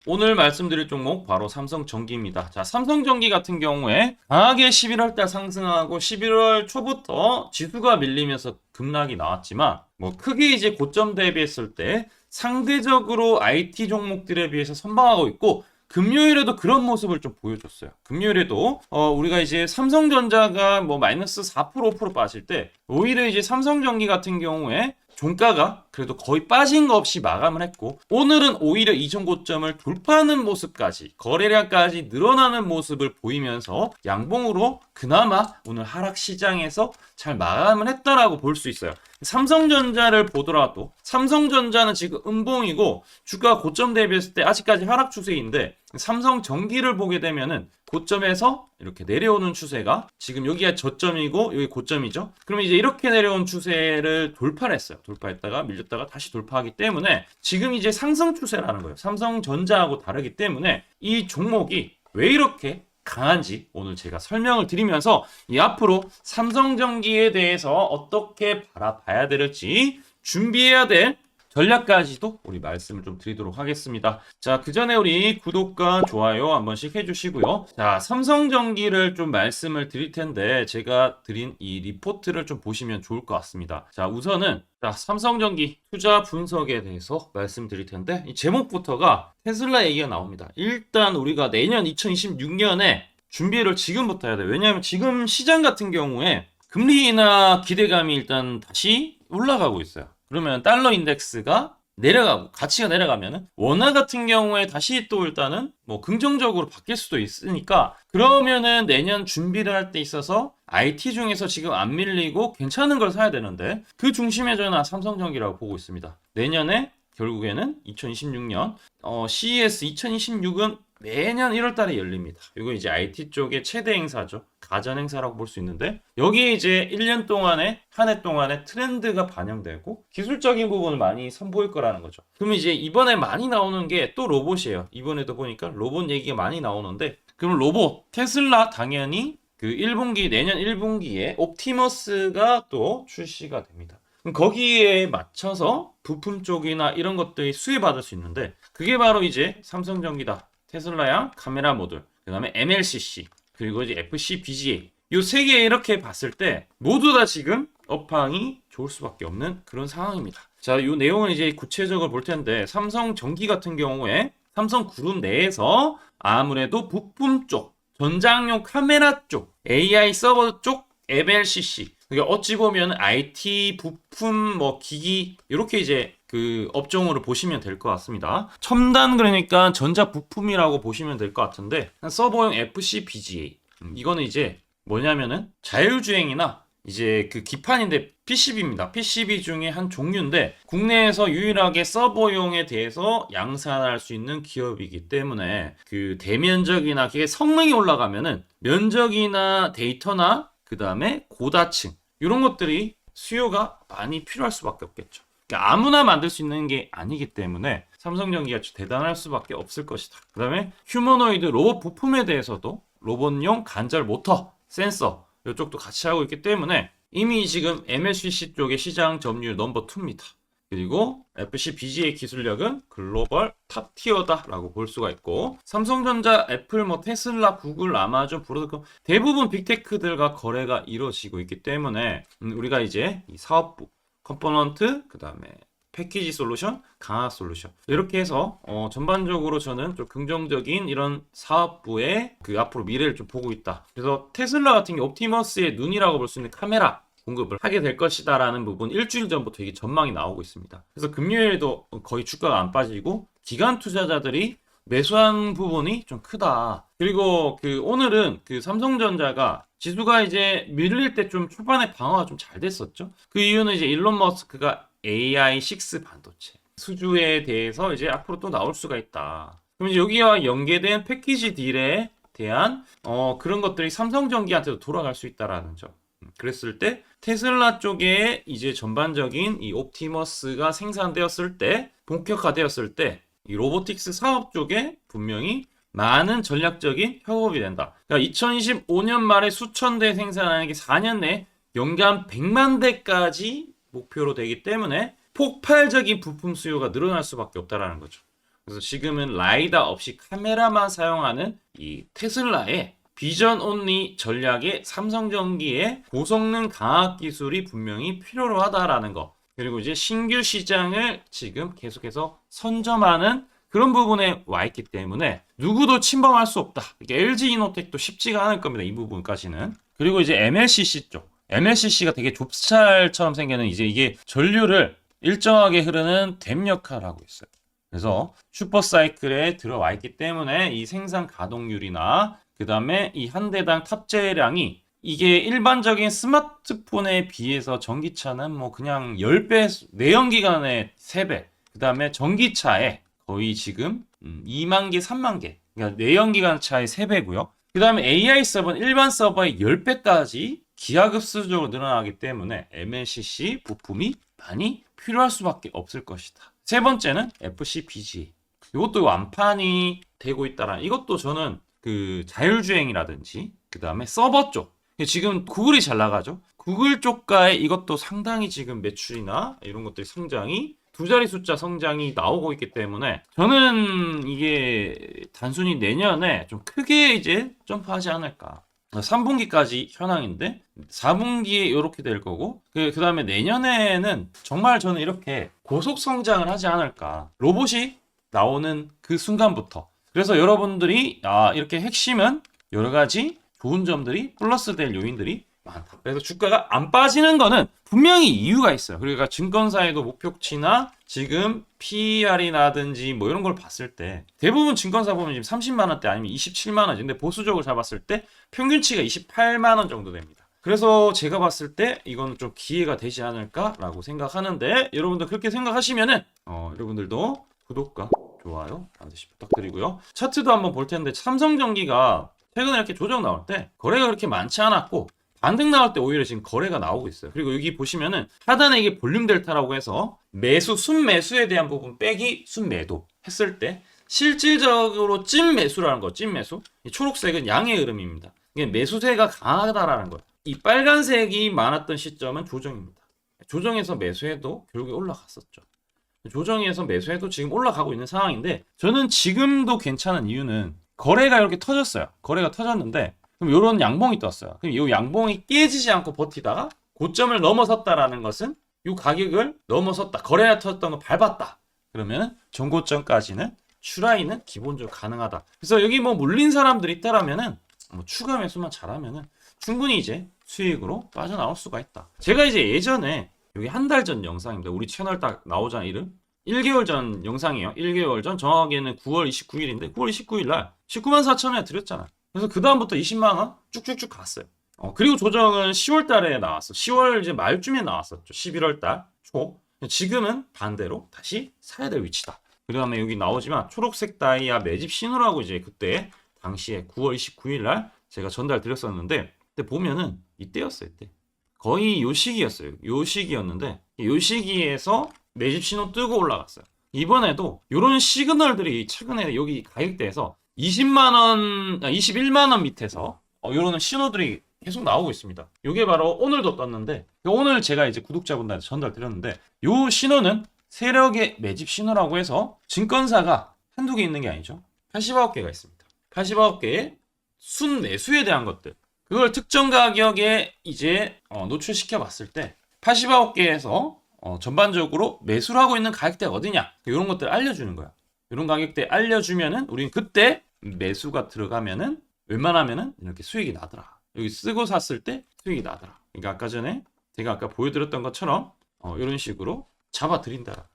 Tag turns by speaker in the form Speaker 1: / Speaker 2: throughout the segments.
Speaker 1: 오늘 말씀드릴 종목 바로 삼성전기입니다. 자, 삼성전기 같은 경우에 강하게 11월 달 상승하고 11월 초부터 지수가 밀리면서 급락이 나왔지만 뭐 크게 이제 고점 대비했을 때 상대적으로 IT 종목들에 비해서 선방하고 있고 금요일에도 그런 모습을 좀 보여줬어요. 금요일에도 우리가 이제 삼성전자가 뭐 마이너스 4% 5% 빠질 때 오히려 이제 삼성전기 같은 경우에 종가가 그래도 거의 빠진 거 없이 마감을 했고 오늘은 오히려 이전 고점을 돌파하는 모습까지 거래량까지 늘어나는 모습을 보이면서 양봉으로 그나마 오늘 하락 시장에서 잘 마감을 했다라고 볼 수 있어요. 삼성전자를 보더라도 삼성전자는 지금 음봉이고 주가 고점 대비했을 때 아직까지 하락 추세인데 삼성전기를 보게 되면은 고점에서 이렇게 내려오는 추세가 지금 여기가 저점이고 여기 고점이죠. 그러면 이제 이렇게 내려온 추세를 돌파를 했어요. 돌파했다가 밀렸다가 다시 돌파하기 때문에 지금 이제 상승 추세라는 거예요. 삼성전자하고 다르기 때문에 이 종목이 왜 이렇게 강한지 오늘 제가 설명을 드리면서 이 앞으로 삼성전기에 대해서 어떻게 바라봐야 될지 준비해야 될 전략까지도 우리 말씀을 좀 드리도록 하겠습니다. 자, 그 전에 우리 구독과 좋아요 한 번씩 해주시고요. 자, 삼성전기를 좀 말씀을 드릴 텐데 제가 드린 이 리포트를 좀 보시면 좋을 것 같습니다. 자, 우선은 삼성전기 투자 분석에 대해서 말씀드릴 텐데 이 제목부터가 테슬라 얘기가 나옵니다. 일단 우리가 내년 2026년에 준비를 지금부터 해야 돼요. 왜냐하면 지금 시장 같은 경우에 금리 인하 기대감이 일단 다시 올라가고 있어요. 그러면 달러 인덱스가 내려가고 가치가 내려가면은 원화 같은 경우에 다시 또 일단은 뭐 긍정적으로 바뀔 수도 있으니까 그러면은 내년 준비를 할 때 있어서 IT 중에서 지금 안 밀리고 괜찮은 걸 사야 되는데 그 중심에 저는 삼성전기라고 보고 있습니다. 내년에 결국에는 2026년 CES 2026은 매년 1월 달에 열립니다. 이거 이제 IT 쪽의 최대 행사죠. 가전 행사라고 볼 수 있는데 여기에 이제 1년 동안에 한 해 동안에 트렌드가 반영되고 기술적인 부분을 많이 선보일 거라는 거죠. 그럼 이제 이번에 많이 나오는 게 또 로봇이에요. 이번에도 보니까 로봇 얘기가 많이 나오는데 그럼 로봇 테슬라 당연히 그 1분기 내년 1분기에 옵티머스가 또 출시가 됩니다. 그럼 거기에 맞춰서 부품 쪽이나 이런 것들이 수혜받을 수 있는데 그게 바로 이제 삼성전기다. 테슬라양 카메라 모듈, 그 다음에 MLCC, 그리고 이제 FC, BGA. 이 세 개 이렇게 봤을 때 모두 다 지금 업황이 좋을 수밖에 없는 그런 상황입니다. 자, 이 내용을 이제 구체적으로 볼 텐데 삼성전기 같은 경우에 삼성그룹 내에서 아무래도 부품 쪽, 전장용 카메라 쪽, AI 서버 쪽, MLCC. 그러니까 어찌 보면 IT 부품 뭐 기기 이렇게 이제 그 업종으로 보시면 될 것 같습니다. 첨단 그러니까 전자 부품이라고 보시면 될 것 같은데 서버용 FC BGA 이거는 이제 뭐냐면은 자율주행이나 이제 그 기판인데 PCB입니다. PCB 중에 한 종류인데 국내에서 유일하게 서버용에 대해서 양산할 수 있는 기업이기 때문에 그 대면적이나 그게 성능이 올라가면은 면적이나 데이터나 그 다음에 고다층 이런 것들이 수요가 많이 필요할 수밖에 없겠죠. 그러니까 아무나 만들 수 있는 게 아니기 때문에 삼성전기가 대단할 수밖에 없을 것이다. 그 다음에 휴머노이드 로봇 부품에 대해서도 로봇용 관절 모터, 센서 이쪽도 같이 하고 있기 때문에 이미 지금 MLCC 쪽의 시장 점유율 넘버 2입니다. 그리고 FC BGA 기술력은 글로벌 탑 티어다라고 볼 수가 있고 삼성전자, 애플, 뭐 테슬라, 구글, 아마존, 브로드컴 대부분 빅테크들과 거래가 이루어지고 있기 때문에 우리가 이제 이 사업부, 컴포넌트, 그 다음에 패키지 솔루션, 강화 솔루션 이렇게 해서 전반적으로 저는 좀 긍정적인 이런 사업부의 그 앞으로 미래를 좀 보고 있다. 그래서 테슬라 같은 게 옵티머스의 눈이라고 볼 수 있는 카메라 공급을 하게 될 것이다라는 부분 일주일 전부터 이게 전망이 나오고 있습니다. 그래서 금요일에도 거의 주가가 안 빠지고 기관 투자자들이 매수한 부분이 좀 크다. 그리고 그 오늘은 그 삼성전자가 지수가 이제 밀릴 때 좀 초반에 방어가 좀 잘 됐었죠. 그 이유는 이제 일론 머스크가 AI6 반도체 수주에 대해서 이제 앞으로 또 나올 수가 있다. 그럼 이제 여기와 연계된 패키지 딜에 대한 그런 것들이 삼성전기한테도 돌아갈 수 있다라는 점. 그랬을 때 테슬라 쪽에 이제 전반적인 이 옵티머스가 생산되었을 때 본격화되었을 때 이 로보틱스 사업 쪽에 분명히 많은 전략적인 협업이 된다. 그러니까 2025년 말에 수천 대 생산하는 게 4년 내에 연간 100만 대까지 목표로 되기 때문에 폭발적인 부품 수요가 늘어날 수밖에 없다라는 거죠. 그래서 지금은 라이다 없이 카메라만 사용하는 이 테슬라의 비전 온리 전략의 삼성전기의 고성능 강화 기술이 분명히 필요로 하다라는 거. 그리고 이제 신규 시장을 지금 계속해서 선점하는 그런 부분에 와 있기 때문에 누구도 침범할 수 없다. 이게 LG 이노텍도 쉽지가 않을 겁니다. 이 부분까지는. 그리고 이제 MLCC 쪽. MLCC가 되게 좁쌀처럼 생기는 이제 이게 전류를 일정하게 흐르는 댐 역할을 하고 있어요. 그래서 슈퍼사이클에 들어와 있기 때문에 이 생산 가동률이나 그 다음에 이 한 대당 탑재량이 이게 일반적인 스마트폰에 비해서 전기차는 뭐 그냥 10배, 내연기관의 3배, 그 다음에 전기차에 거의 지금 2만 개, 3만 개, 그러니까 내연기관 차의 3배고요. 그 다음에 AI 서버는 일반 서버의 10배까지 기하급수적으로 늘어나기 때문에 MLCC 부품이 많이 필요할 수밖에 없을 것이다. 세 번째는 FCPG. 이것도 완판이 되고 있다라. 이것도 저는 그 자율주행이라든지 그 다음에 서버 쪽. 지금 구글이 잘 나가죠. 구글 쪽가에 이것도 상당히 지금 매출이나 이런 것들이 성장이 두 자리 숫자 성장이 나오고 있기 때문에 저는 이게 단순히 내년에 좀 크게 이제 점프하지 않을까. 3분기까지 현황인데 4분기에 이렇게 될 거고 그 다음에 내년에는 정말 저는 이렇게 고속 성장을 하지 않을까. 로봇이 나오는 그 순간부터. 그래서 여러분들이 이렇게 핵심은 여러 가지 좋은 점들이 플러스 될 요인들이 많다. 그래서 주가가 안 빠지는 거는 분명히 이유가 있어요. 그러니까 증권사에도 목표치나 지금 PER이라든지 뭐 이런 걸 봤을 때 대부분 증권사 보면 지금 30만 원대 아니면 27만 원인데 근데 보수적으로 잡았을 때 평균치가 28만 원 정도 됩니다. 그래서 제가 봤을 때 이건 좀 기회가 되지 않을까라고 생각하는데 여러분들 그렇게 생각하시면은 여러분들도 구독과 좋아요 반드시 부탁드리고요. 차트도 한번 볼 텐데 삼성전기가 최근에 이렇게 조정 나올 때 거래가 그렇게 많지 않았고 반등 나올 때 오히려 지금 거래가 나오고 있어요. 그리고 여기 보시면은 하단에 이게 볼륨 델타라고 해서 매수, 순매수에 대한 부분 빼기 순매도 했을 때 실질적으로 찐 매수라는 거, 찐 매수. 이 초록색은 양의 흐름입니다. 이게 매수세가 강하다라는 거예요. 이 빨간색이 많았던 시점은 조정입니다. 조정에서 매수해도 결국에 올라갔었죠. 조정에서 매수해도 지금 올라가고 있는 상황인데 저는 지금도 괜찮은 이유는 거래가 이렇게 터졌어요. 거래가 터졌는데 그럼 이런 양봉이 떴어요. 그럼 이 양봉이 깨지지 않고 버티다가 고점을 넘어섰다라는 것은 이 가격을 넘어섰다. 거래가 터졌던 거 밟았다. 그러면 전고점까지는 추라이는 기본적으로 가능하다. 그래서 여기 뭐 물린 사람들이 있다라면은 뭐 추가 매수만 잘하면은 충분히 이제 수익으로 빠져나올 수가 있다. 제가 이제 예전에 여기 한 달 전 영상입니다. 우리 채널 딱 나오잖아 이름. 1개월 전 영상이에요. 1개월 전 정확하게는 9월 29일인데 9월 29일 날 19만 4천 원에 드렸잖아. 그래서 그 다음부터 20만 원 쭉쭉쭉 갔어요. 그리고 조정은 10월 달에 나왔어. 10월 이제 말쯤에 나왔었죠. 11월 달 초. 지금은 반대로 다시 사야 될 위치다. 그 다음에 여기 나오지만 초록색 다이아 매집 신호라고 이제 그때 당시에 9월 29일 날 제가 전달 드렸었는데 그때 보면은 이때였어요. 이때. 거의 요 시기였어요. 요 시기였는데 요 시기에서 매집 신호 뜨고 올라갔어요. 이번에도 이런 시그널들이 최근에 여기 가격대에서 21만 원 밑에서 이런 신호들이 계속 나오고 있습니다. 이게 바로 오늘도 떴는데 오늘 제가 이제 구독자분들한테 전달 드렸는데 이 신호는 세력의 매집 신호라고 해서 증권사가 한두 개 있는 게 아니죠. 89개가 있습니다. 89개의 순매수에 대한 것들 그걸 특정 가격에 이제 노출시켜 봤을 때 89개에서 전반적으로 매수를 하고 있는 가격대가 어디냐 이런 것들 알려주는 거야. 이런 가격대 알려주면은 우리는 그때 매수가 들어가면은 웬만하면은 이렇게 수익이 나더라. 여기 쓰고 샀을 때 수익이 나더라. 그러니까 아까 전에 제가 아까 보여드렸던 것처럼 이런 식으로 잡아드린다.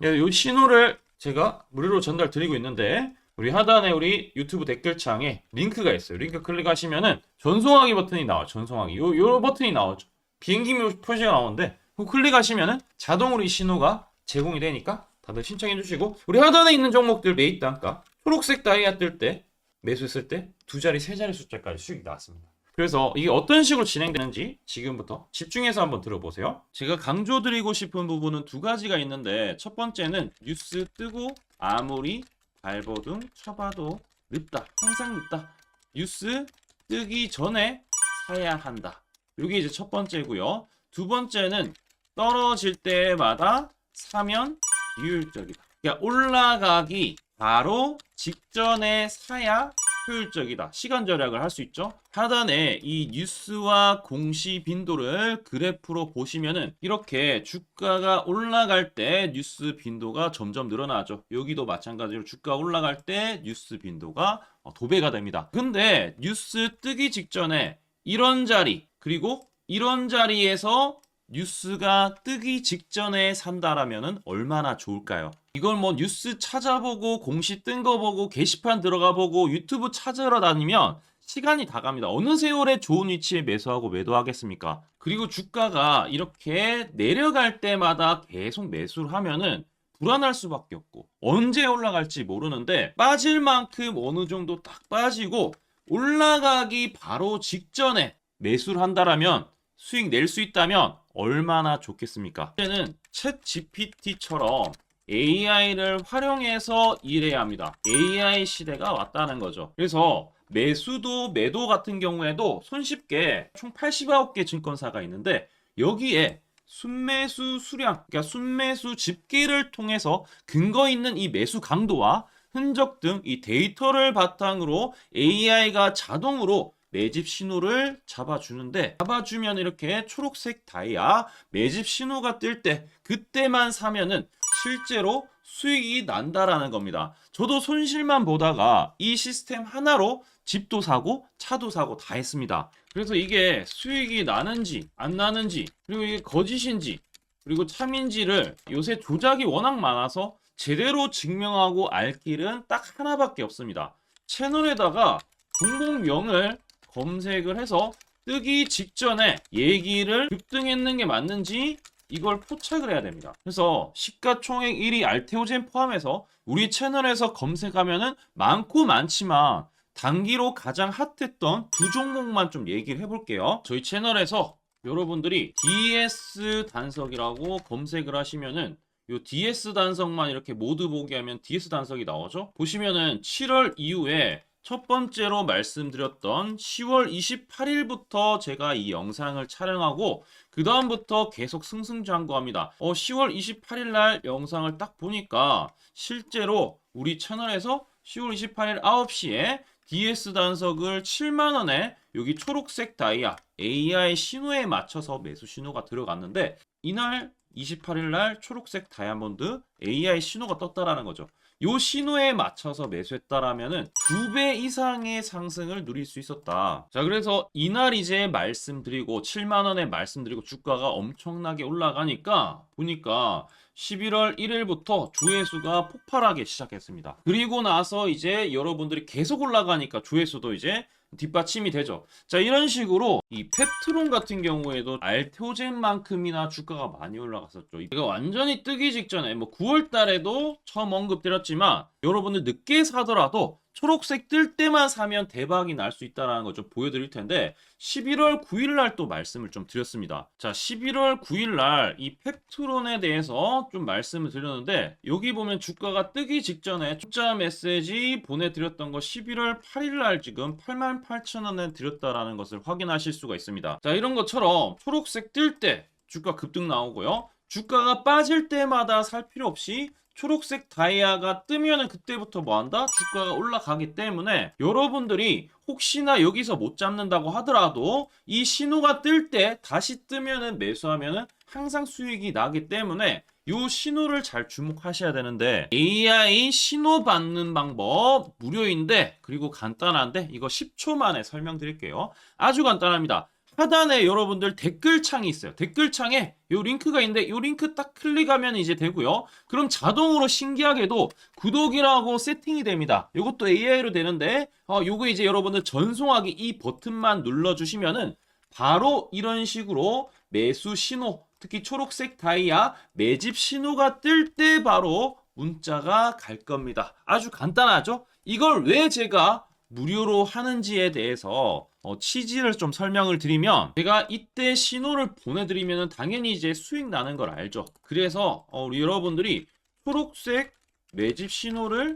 Speaker 1: 이 신호를 제가 무료로 전달 드리고 있는데 우리 하단에 우리 유튜브 댓글창에 링크가 있어요. 링크 클릭하시면은 전송하기 버튼이 나와요. 전송하기. 요 버튼이 나오죠. 비행기 표시가 나오는데 그거 클릭하시면은 자동으로 이 신호가 제공이 되니까 다들 신청해 주시고 우리 하단에 있는 종목들 매입 단가 초록색 다이아 뜰 때 매수했을 때 두 자리 세 자리 숫자까지 수익이 나왔습니다. 그래서 이게 어떤 식으로 진행되는지 지금부터 집중해서 한번 들어보세요. 제가 강조드리고 싶은 부분은 두 가지가 있는데 첫 번째는 뉴스 뜨고 아무리 발버둥 쳐봐도 늦다. 항상 늦다. 뉴스 뜨기 전에 사야 한다. 이게 이제 첫 번째고요. 두 번째는 떨어질 때마다 사면 비효율적이다. 그러니까 올라가기 바로 직전에 사야 효율적이다. 시간 절약을 할 수 있죠. 하단에 이 뉴스와 공시 빈도를 그래프로 보시면은 이렇게 주가가 올라갈 때 뉴스 빈도가 점점 늘어나죠. 여기도 마찬가지로 주가 올라갈 때 뉴스 빈도가 도배가 됩니다. 근데 뉴스 뜨기 직전에 이런 자리 그리고 이런 자리에서 뉴스가 뜨기 직전에 산다라면은 얼마나 좋을까요? 이걸 뭐 뉴스 찾아보고 공시 뜬 거 보고 게시판 들어가 보고 유튜브 찾으러 다니면 시간이 다 갑니다. 어느 세월에 좋은 위치에 매수하고 매도하겠습니까? 그리고 주가가 이렇게 내려갈 때마다 계속 매수를 하면은 불안할 수밖에 없고 언제 올라갈지 모르는데 빠질 만큼 어느 정도 딱 빠지고 올라가기 바로 직전에 매수를 한다라면 수익 낼 수 있다면 얼마나 좋겠습니까? 이제는 챗 GPT처럼 AI를 활용해서 일해야 합니다. AI 시대가 왔다는 거죠. 그래서 매수도 매도 같은 경우에도 손쉽게 총 89개 증권사가 있는데 여기에 순매수 수량, 그러니까 순매수 집계를 통해서 근거 있는 이 매수 강도와 흔적 등 이 데이터를 바탕으로 AI가 자동으로 매집 신호를 잡아주면 이렇게 초록색 다이아 매집 신호가 뜰 때 그때만 사면은 실제로 수익이 난다라는 겁니다. 저도 손실만 보다가 이 시스템 하나로 집도 사고 차도 사고 다 했습니다. 그래서 이게 수익이 나는지 안 나는지 그리고 이게 거짓인지 그리고 참인지를 요새 조작이 워낙 많아서 제대로 증명하고 알 길은 딱 하나밖에 없습니다. 채널에다가 종목명을 검색을 해서 뜨기 직전에 얘기를 급등했는 게 맞는지 이걸 포착을 해야 됩니다. 그래서 시가총액 1위 알테오젠 포함해서 우리 채널에서 검색하면은 많고 많지만 단기로 가장 핫했던 두 종목만 좀 얘기를 해볼게요. 저희 채널에서 여러분들이 DS 단석이라고 검색을 하시면은 요 DS 단석만 이렇게 모두 보기 하면 DS 단석이 나오죠. 보시면은 7월 이후에 첫 번째로 말씀드렸던 10월 28일부터 제가 이 영상을 촬영하고 그 다음부터 계속 승승장구합니다. 10월 28일 날 영상을 딱 보니까 실제로 우리 채널에서 10월 28일 9시에 DS 단석을 7만원에 여기 초록색 다이아 AI 신호에 맞춰서 매수 신호가 들어갔는데 이날 28일 날 초록색 다이아몬드 AI 신호가 떴다라는 거죠. 요 신호에 맞춰서 매수했다라면은 2배 이상의 상승을 누릴 수 있었다. 자, 그래서 이날 이제 말씀드리고 7만 원에 말씀드리고 주가가 엄청나게 올라가니까 보니까 11월 1일부터 조회수가 폭발하기 시작했습니다. 그리고 나서 이제 여러분들이 계속 올라가니까 조회수도 이제 뒷받침이 되죠. 자, 이런 식으로 이 펩트론 같은 경우에도 알테오젠만큼이나 주가가 많이 올라갔었죠. 이거 완전히 뜨기 직전에 뭐 9월 달에도 처음 언급드렸지만 여러분들 늦게 사더라도 초록색 뜰 때만 사면 대박이 날 수 있다는 거 좀 보여드릴 텐데 11월 9일 날 또 말씀을 좀 드렸습니다. 자, 11월 9일 날 이 펩트론에 대해서 좀 말씀을 드렸는데 여기 보면 주가가 뜨기 직전에 투자 메시지 보내드렸던 거 11월 8일 날 지금 88,000원에 드렸다라는 것을 확인하실 수가 있습니다. 자, 이런 것처럼 초록색 뜰 때 주가 급등 나오고요. 주가가 빠질 때마다 살 필요 없이 초록색 다이아가 뜨면은 그때부터 뭐한다? 주가가 올라가기 때문에 여러분들이 혹시나 여기서 못 잡는다고 하더라도 이 신호가 뜰 때 다시 뜨면은 매수하면은 항상 수익이 나기 때문에 이 신호를 잘 주목하셔야 되는데 AI 신호 받는 방법 무료인데 그리고 간단한데 이거 10초 만에 설명드릴게요. 아주 간단합니다. 하단에 여러분들 댓글창이 있어요. 댓글창에 요 링크가 있는데 요 링크 딱 클릭하면 이제 되고요. 그럼 자동으로 신기하게도 구독이라고 세팅이 됩니다. 요것도 AI로 되는데 요거 이제 여러분들 전송하기 이 버튼만 눌러주시면은 바로 이런 식으로 매수 신호 특히 초록색 다이아 매집 신호가 뜰 때 바로 문자가 갈 겁니다. 아주 간단하죠? 이걸 왜 제가 무료로 하는지에 대해서 취지를 좀 설명을 드리면 제가 이때 신호를 보내드리면 당연히 이제 수익 나는 걸 알죠. 그래서 우리 여러분들이 초록색 매집 신호를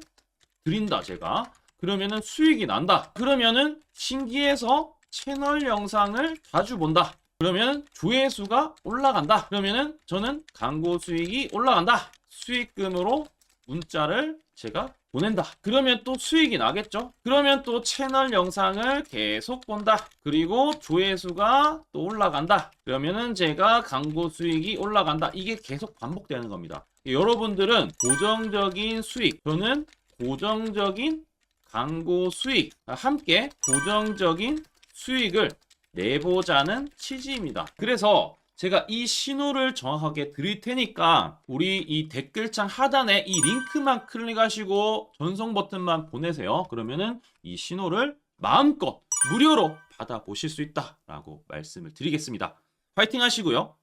Speaker 1: 드린다 제가 그러면은 수익이 난다. 그러면은 신기해서 채널 영상을 자주 본다. 그러면 조회수가 올라간다. 그러면은 저는 광고 수익이 올라간다. 수익금으로 문자를 제가 보낸다. 그러면 또 수익이 나겠죠? 그러면 또 채널 영상을 계속 본다. 그리고 조회수가 또 올라간다. 그러면은 제가 광고 수익이 올라간다. 이게 계속 반복되는 겁니다. 여러분들은 고정적인 수익, 저는 고정적인 광고 수익, 함께 고정적인 수익을 내보자는 취지입니다. 그래서 제가 이 신호를 정확하게 드릴 테니까 우리 이 댓글창 하단에 이 링크만 클릭하시고 전송 버튼만 보내세요. 그러면은 이 신호를 마음껏 무료로 받아보실 수 있다라고 말씀을 드리겠습니다. 파이팅 하시고요.